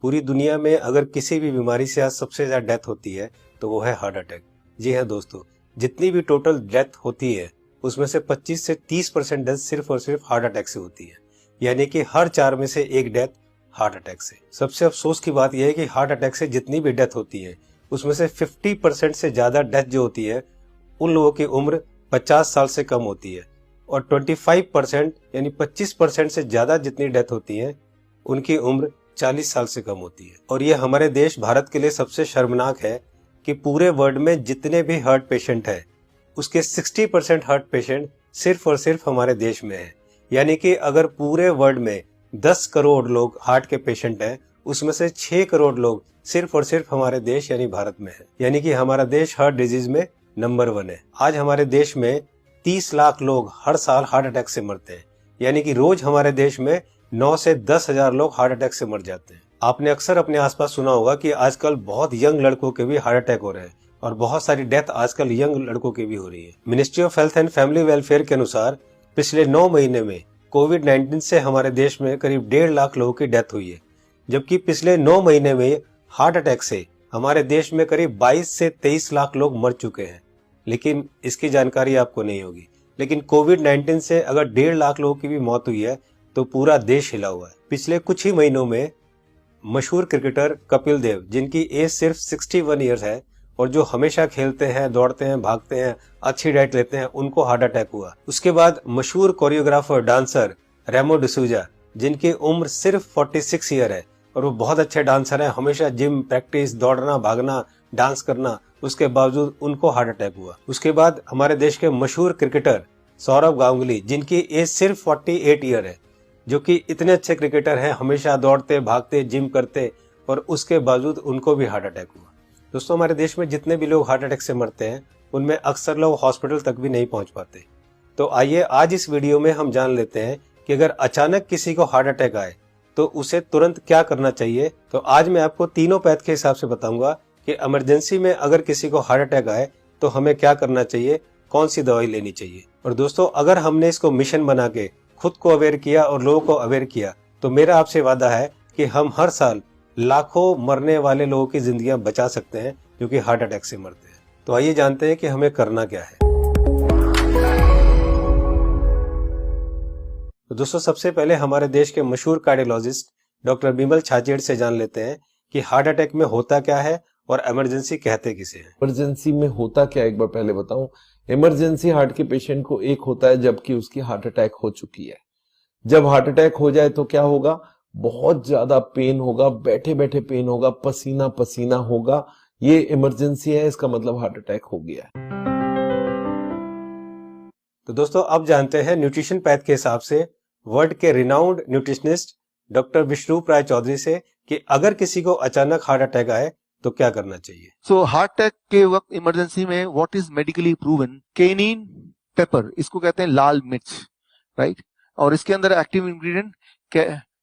पूरी दुनिया में अगर किसी भी बीमारी से आज सबसे ज्यादा डेथ होती है तो वो है हार्ट अटैक। जी हाँ दोस्तों, जितनी भी टोटल डेथ होती है उसमें से 25 से 30% डेथ सिर्फ और सिर्फ हार्ट अटैक से होती है, यानी कि हर 4 में से एक डेथ हार्ट अटैक से। सबसे अफसोस की बात यह है कि हार्ट अटैक से जितनी भी डेथ होती है उसमें से 50% से ज्यादा डेथ जो होती है उन लोगों की उम्र 50 साल से कम होती है, और 25% यानी 25% से ज्यादा जितनी डेथ होती है उनकी उम्र 40 साल से कम होती है। और ये हमारे देश भारत के लिए सबसे शर्मनाक है कि पूरे वर्ल्ड में जितने भी हार्ट पेशेंट हैं उसके 60% हार्ट पेशेंट सिर्फ और सिर्फ हमारे देश में है। यानी कि अगर पूरे वर्ल्ड में 10 करोड़ लोग हार्ट के पेशेंट हैं उसमें से 6 करोड़ लोग सिर्फ और सिर्फ हमारे देश यानी भारत में है। यानी कि हमारा देश हार्ट डिजीज में नंबर 1 है। आज हमारे देश में 30 लाख लोग हर साल हार्ट अटैक से मरते हैं, यानी कि रोज हमारे देश में 9 से 10 हजार लोग हार्ट अटैक से मर जाते हैं। आपने अक्सर अपने आसपास सुना होगा कि आजकल बहुत यंग लड़कों के भी हार्ट अटैक हो रहे हैं और बहुत सारी डेथ आजकल यंग लड़कों की भी हो रही है। Ministry of health and family welfare के अनुसार पिछले 9 महीने में कोविड-19 से हमारे देश में करीब 1.5 लाख लोगों की डेथ हुई है, जबकि पिछले 9 महीने में हार्ट अटैक से हमारे देश में करीब 22 से 23 लाख लोग मर चुके हैं। लेकिन इसकी जानकारी आपको नहीं होगी, लेकिन कोविड-19 से अगर 1.5 लाख लोगों की भी मौत हुई है तो पूरा देश हिला हुआ है। पिछले कुछ ही महीनों में मशहूर क्रिकेटर कपिल देव, जिनकी एज सिर्फ 61 ईयर्स है और जो हमेशा खेलते हैं, दौड़ते हैं, भागते हैं, अच्छी डाइट लेते हैं, उनको हार्ट अटैक हुआ। उसके बाद मशहूर कोरियोग्राफर डांसर रेमो डिसूजा, जिनकी उम्र सिर्फ 46 ईयर है और वो बहुत अच्छे डांसर हैं, हमेशा जिम, प्रैक्टिस, दौड़ना, भागना, डांस करना, उसके बावजूद उनको हार्ट अटैक हुआ। उसके बाद हमारे देश के मशहूर क्रिकेटर सौरव गांगुली, जिनकी एज सिर्फ 48 ईयर है, जो कि इतने अच्छे क्रिकेटर हैं, हमेशा दौड़ते, भागते, जिम करते, और उसके बावजूद उनको भी हार्ट अटैक हुआ। दोस्तों, हमारे देश में जितने भी लोग हार्ट अटैक से मरते हैं उनमें अक्सर लोग हॉस्पिटल तक भी नहीं पहुंच पाते। तो आइए आज इस वीडियो में हम जान लेते हैं कि अगर अचानक किसी को हार्ट अटैक आए तो उसे तुरंत क्या करना चाहिए। तो आज मैं आपको तीनों पैथ के हिसाब से बताऊंगा कि इमरजेंसी में अगर किसी को हार्ट अटैक आए तो हमें क्या करना चाहिए, कौन सी दवाई लेनी चाहिए। और दोस्तों, अगर हमने इसको मिशन बना के खुद को अवेयर किया और लोगों को अवेयर किया तो मेरा आपसे वादा है कि हम हर साल लाखों मरने वाले लोगों की जिंदगियां बचा सकते हैं जो कि हार्ट अटैक से मरते हैं। तो आइए जानते हैं कि हमें करना क्या है। तो दोस्तों, सबसे पहले हमारे देश के मशहूर कार्डियोलॉजिस्ट डॉक्टर बिमल छाजेड़ से जान लेते हैं कि हार्ट अटैक में होता क्या है और इमरजेंसी कहते किसे हैं। इमरजेंसी में होता क्या, एक बार पहले बताऊं। इमरजेंसी हार्ट के पेशेंट को एक होता है जबकि उसकी हार्ट अटैक हो चुकी है। जब हार्ट अटैक हो जाए तो क्या होगा, बहुत ज्यादा पेन होगा, बैठे बैठे पेन होगा, पसीना पसीना होगा, ये इमरजेंसी है, इसका मतलब हार्ट अटैक हो गया है। तो दोस्तों, अब जानते हैं न्यूट्रिशन पैथ के हिसाब से वर्ल्ड के रिनाउंड न्यूट्रिशनिस्ट डॉक्टर विश्वरूप राय चौधरी से कि अगर किसी को अचानक हार्ट अटैक आए तो क्या करना चाहिए। सो हार्ट अटैक के वक्त इमरजेंसी में what is medically proven, cayenne pepper, इसको कहते हैं लाल मिर्च, राइट, और इसके अंदर active ingredient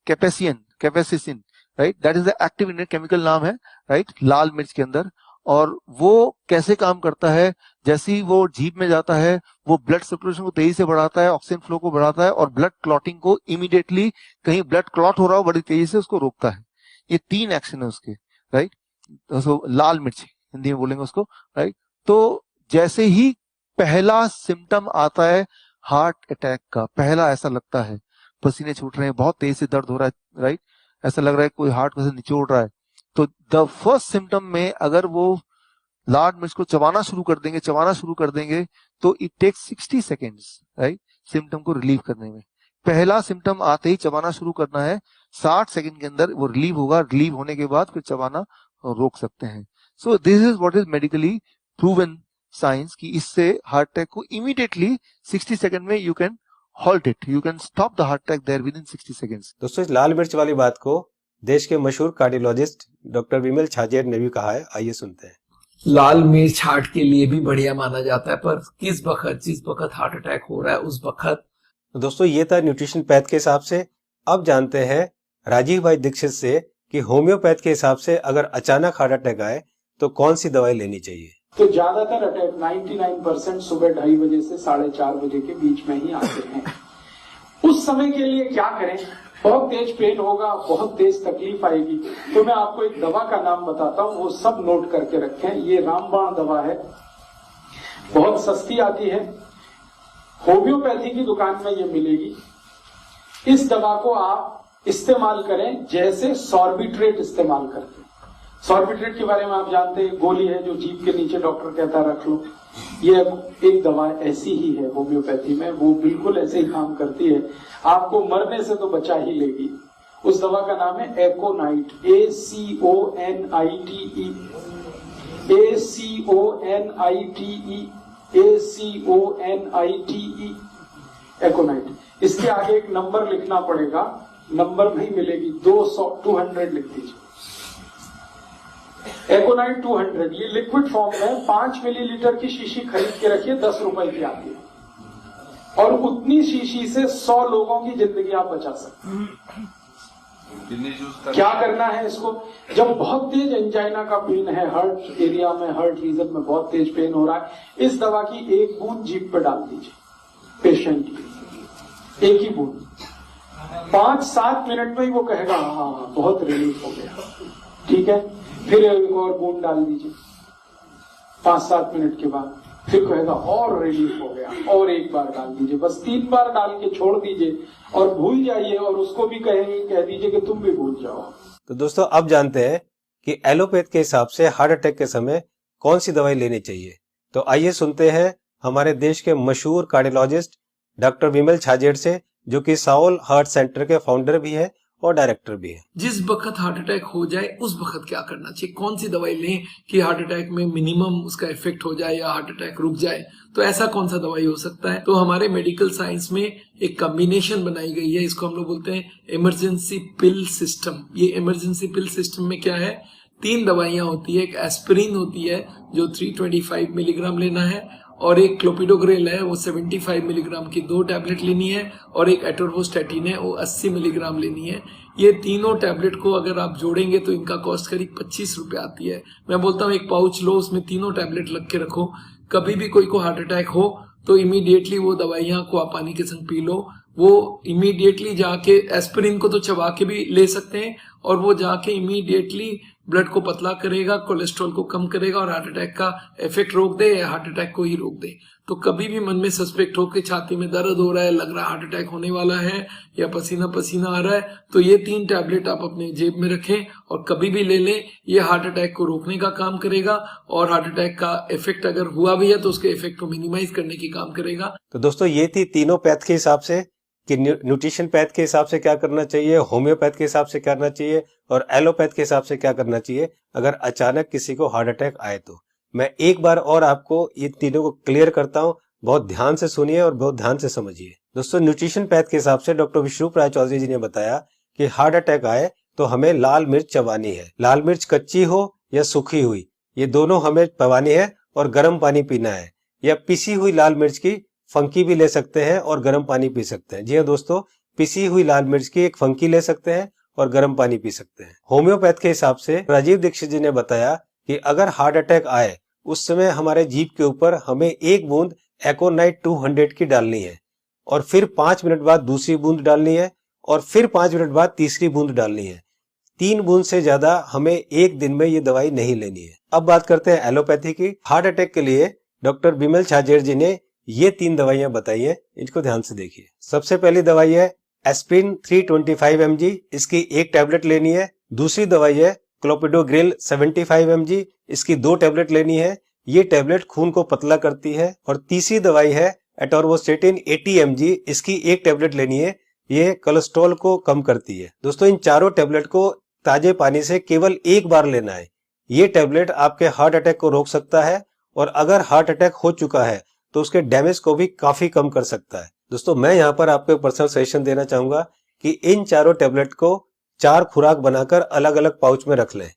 capsaicin, right, that is the active ingredient, chemical नाम है, राइट, लाल मिर्च के अंदर। और वो कैसे काम करता है, जैसे ही वो जीभ में जाता है वो ब्लड सर्कुलेशन को तेजी से बढ़ाता है, ऑक्सीजन फ्लो को बढ़ाता है और ब्लड क्लॉटिंग को इमीडिएटली, कहीं ब्लड क्लॉट हो रहा हो बड़ी तेजी से, उसको रोकता है। ये 3 एक्शन है उसके, राइट। तो लाल मिर्च हिंदी में बोलेंगे उसको, राइट। तो जैसे ही पहला सिम्टम आता है हार्ट अटैक का, पहला ऐसा लगता है पसीने छूट रहे हैं, बहुत तेज से दर्द हो रहा है, राइट, ऐसा लग रहा है कोई हार्ट में से निचोड़ रहा है, तो द फर्स्ट सिम्टम में अगर वो लाल मिर्च को चबाना शुरू कर देंगे तो it takes 60 seconds, right, symptom को रिलीव करने में। पहला सिम्टम आते ही चबाना शुरू करना है, 60 सेकेंड के अंदर वो रिलीव होगा, रिलीव होने के बाद फिर चबाना रोक सकते हैं। So this is what is medically proven science कि इससे हार्ट अटैक को इमीडिएटली 60 सेकेंड में you can halt it, you can stop the heart attack there within 60 seconds. दोस्तों, इस लाल मिर्च वाली बात को देश के मशहूर कार्डियोलॉजिस्ट डॉक्टर बिमल छाजेड़ ने भी कहा है, आइए सुनते हैं। लाल मिर्च हार्ट के लिए भी बढ़िया माना जाता है, पर जिस वक्त हार्ट अटैक हो रहा है उस वक्त। दोस्तों, ये था न्यूट्रिशन पैथ के हिसाब से। अब जानते हैं राजीव भाई दीक्षित से कि होम्योपैथ के हिसाब से अगर अचानक हार्ट अटैक आए तो कौन सी दवाई लेनी चाहिए। तो ज्यादातर अटैक 99% सुबह 2:30 बजे से 4:30 बजे के बीच में ही आते हैं। उस समय के लिए क्या करें, बहुत तेज पेन होगा, बहुत तेज तकलीफ आएगी। तो मैं आपको एक दवा का नाम बताता हूँ, वो सब नोट करके रखें। ये रामबाण दवा है, बहुत सस्ती आती है, होम्योपैथी की दुकान में ये मिलेगी। इस दवा को आप इस्तेमाल करें जैसे सॉर्बिट्रेट इस्तेमाल करते हैं। सॉर्बिट्रेट के बारे में आप जानते हैं, गोली है जो जीभ के नीचे डॉक्टर कहता है रख लो। ये एक दवा ऐसी ही है होम्योपैथी में, वो बिल्कुल ऐसे ही काम करती है, आपको मरने से तो बचा ही लेगी। उस दवा का नाम है एकोनाइट, ACONITE, ACONITE, एकोनाइट। इसके आगे एक नंबर लिखना पड़ेगा, नंबर नहीं मिलेगी, 200 लिख दीजिए। एकोनाइट 200, ये लिक्विड फॉर्म में 5 मिलीलीटर की शीशी खरीद के रखिए, 10 रुपए की आती है, और उतनी शीशी से 100 लोगों की जिंदगी आप बचा सकते हैं। क्या करना है इसको? जब बहुत तेज एंजाइना का पेन है, हार्ट एरिया में, हार्ट रीजन में बहुत तेज पेन हो रहा है, इस दवा की एक बूंद जीभ पे डाल दीजिए पेशेंट की, एक ही बूंद। 5-7 मिनट में ही वो कहेगा हाँ बहुत रिलीफ हो गया, ठीक है। फिर एक और बूंद डाल दीजिए 5-7 मिनट के बाद, फिर कहेगा और रिलीफ हो गया, और एक बार डाल दीजिए। बस 3 बार डाल के छोड़ दीजिए और भूल जाइए, और उसको भी कह दीजिए कि तुम भी भूल जाओ। तो दोस्तों अब जानते हैं कि एलोपैथ के हिसाब से हार्ट अटैक के समय कौन सी दवाई लेनी चाहिए। तो आइए सुनते हैं हमारे देश के मशहूर कार्डियोलॉजिस्ट डॉक्टर विमल छाजेड़ से, जो कि साउल हार्ट सेंटर के फाउंडर भी है और डायरेक्टर भी है। जिस वक्त हार्ट अटैक हो जाए उस वक्त क्या करना चाहिए, कौन सी दवाई लें कि हार्ट अटैक में मिनिमम उसका इफेक्ट हो जाए या हार्ट अटैक रुक जाए, तो ऐसा कौन सा दवाई हो सकता है। तो हमारे मेडिकल साइंस में एक कॉम्बिनेशन बनाई गई है, इसको हम लोग बोलते हैं इमरजेंसी पिल सिस्टम। ये इमरजेंसी पिल सिस्टम में क्या है, 3 दवाइयां होती है। एक एस्पिरिन होती है जो 325 मिलीग्राम लेना है, और एक क्लोपिडोग्रेल है वो 75 मिलीग्राम की 2 टैबलेट लेनी है, और एक एटोर्वोस्टैटिन है वो 80 मिलीग्राम लेनी है। ये तीनों टैबलेट को अगर आप जोड़ेंगे तो इनका कॉस्ट करीब 25 रुपए आती है। मैं बोलता हूँ एक पाउच लो, उसमें तीनों टैबलेट लग के रखो, कभी भी कोई को हार्ट अटैक हो तो इमीडिएटली वो दवाइयां को आप पानी के संग पी लो। वो इमीडिएटली जाके एस्पिरिन को तो चबा के भी ले सकते हैं, और वो जाके इमीडिएटली ब्लड को पतला करेगा, कोलेस्ट्रॉल को कम करेगा, और हार्ट अटैक का इफेक्ट रोक दे या हार्ट अटैक को ही रोक दे। तो कभी भी मन में सस्पेक्ट हो कि छाती में दर्द हो रहा है, लग रहा है हार्ट अटैक होने वाला है, या पसीना पसीना आ रहा है, तो ये 3 टैबलेट आप अपने जेब में रखें और कभी भी ले लें। ये हार्ट अटैक को रोकने का काम करेगा, और हार्ट अटैक का इफेक्ट अगर हुआ भी है तो उसके इफेक्ट को मिनिमाइज करने की काम करेगा। तो दोस्तों ये थी तीनों पैथ के हिसाब से कि न्यूट्रिशन पैथ के हिसाब से क्या करना चाहिए, होम्योपैथ के हिसाब से क्या करना चाहिए, और एलोपैथ के हिसाब से क्या करना चाहिए अगर अचानक किसी को हार्ट अटैक आए तो। मैं एक बार और आपको ये तीनों को क्लियर करता हूँ, बहुत ध्यान से सुनिए और बहुत ध्यान से समझिए। दोस्तों न्यूट्रिशन पैथ के हिसाब से डॉक्टर विश्वरूप राय चौधरी जी ने बताया कि हार्ट अटैक आए तो हमें लाल मिर्च चबानी है। लाल मिर्च कच्ची हो या सूखी हुई, ये दोनों हमें चबानी है, और गर्म पानी पीना है। या पिसी हुई लाल मिर्च की फंकी भी ले सकते हैं और गर्म पानी पी सकते हैं। जी हाँ दोस्तों, पिसी हुई लाल मिर्च की एक फंकी ले सकते हैं और गर्म पानी पी सकते हैं। होम्योपैथ के हिसाब से राजीव दीक्षित जी ने बताया कि अगर हार्ट अटैक आए उस समय हमारे जीभ के ऊपर हमें 1 बूंद एकोनाइट 200 की डालनी है, और फिर 5 मिनट बाद दूसरी बूंद डालनी है, और फिर 5 मिनट बाद तीसरी बूंद डालनी है। 3 बूंद से ज्यादा हमें एक दिन में ये दवाई नहीं लेनी है। अब बात करते हैं एलोपैथी की। हार्ट अटैक के लिए डॉक्टर विमल छाजेड़ जी ने ये 3 दवाइयां बताई है, इनको ध्यान से देखिए। सबसे पहली दवाई है एस्पिरिन 325 mg, इसकी 1 टैबलेट लेनी है। दूसरी दवाई है क्लोपिडोग्रेल 75 mg, इसकी 2 टैबलेट लेनी है। ये टैबलेट खून को पतला करती है। और तीसरी दवाई है एटोर्वोस्टैटिन 80 mg, इसकी 1 टैबलेट लेनी है। ये कोलेस्ट्रॉल को कम करती है। दोस्तों इन चारों टैबलेट को ताजे पानी से केवल 1 बार लेना है। ये टैबलेट आपके हार्ट अटैक को रोक सकता है, और अगर हार्ट अटैक हो चुका है तो उसके डैमेज को भी काफी कम कर सकता है। दोस्तों मैं यहाँ पर आपको एक पर्सनल सजेशन देना चाहूंगा कि इन चारों टैबलेट को 4 खुराक बनाकर अलग अलग पाउच में रख लें।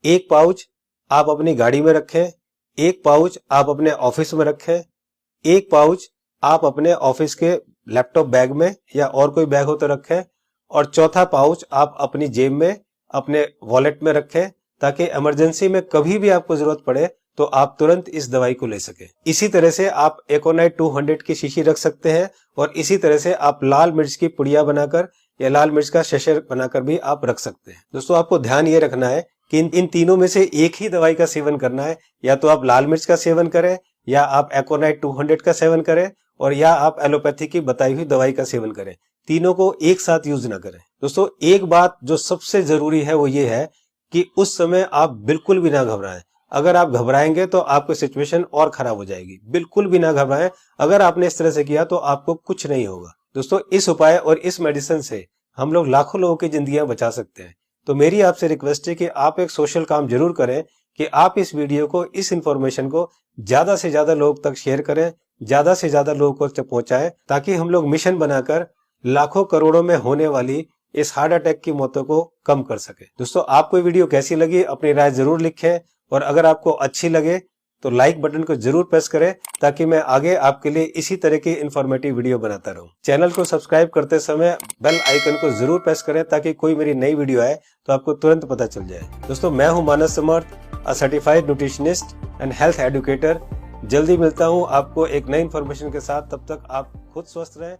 1 पाउच आप अपनी गाड़ी में रखें, 1 पाउच आप अपने ऑफिस में रखें, 1 पाउच आप अपने ऑफिस के लैपटॉप बैग में या और कोई बैग हो तो रखें, और चौथा पाउच आप अपनी जेब में अपने वॉलेट में रखें, ताकि इमरजेंसी में कभी भी आपको जरूरत पड़े तो आप तुरंत इस दवाई को ले सके। इसी तरह से आप एकोनाइट 200 की शीशी रख सकते हैं, और इसी तरह से आप लाल मिर्च की पुड़िया बनाकर या लाल मिर्च का शशे बनाकर भी आप रख सकते हैं। दोस्तों आपको ध्यान ये रखना है कि इन तीनों में से एक ही दवाई का सेवन करना है। या तो आप लाल मिर्च का सेवन करें, या आप एकोनाइट 200 का सेवन करें, और या आप एलोपैथी की बताई हुई दवाई का सेवन करें। तीनों को एक साथ यूज ना करें। दोस्तों एक बात जो सबसे जरूरी है वो ये है कि उस समय आप बिल्कुल भी ना घबराएं। अगर आप घबराएंगे तो आपकी सिचुएशन और खराब हो जाएगी। बिल्कुल भी ना घबराएं। अगर आपने इस तरह से किया तो आपको कुछ नहीं होगा। दोस्तों इस उपाय और इस मेडिसिन से हम लोग लाखों लोगों की जिंदगियां बचा सकते हैं। तो मेरी आपसे रिक्वेस्ट है कि आप एक सोशल काम जरूर करें कि आप इस वीडियो को, इस इंफॉर्मेशन को ज्यादा से ज्यादा लोग तक शेयर करें, ज्यादा से ज्यादा लोगों को पहुंचाएं, ताकि हम लोग मिशन बनाकर लाखों करोड़ों में होने वाली इस हार्ट अटैक की मौतों को कम कर सके। दोस्तों आपको ये वीडियो कैसी लगी अपनी राय जरूर लिखें, और अगर आपको अच्छी लगे तो लाइक बटन को जरूर प्रेस करें, ताकि मैं आगे आपके लिए इसी तरह की इंफॉर्मेटिव वीडियो बनाता रहूं। चैनल को सब्सक्राइब करते समय बेल आइकन को जरूर प्रेस करें, ताकि कोई मेरी नई वीडियो आए तो आपको तुरंत पता चल जाए। दोस्तों मैं हूं Manas Samarth, a certified nutritionist and health educator. जल्दी मिलता हूं आपको एक नई इंफॉर्मेशन के साथ। तब तक आप खुद स्वस्थ रहें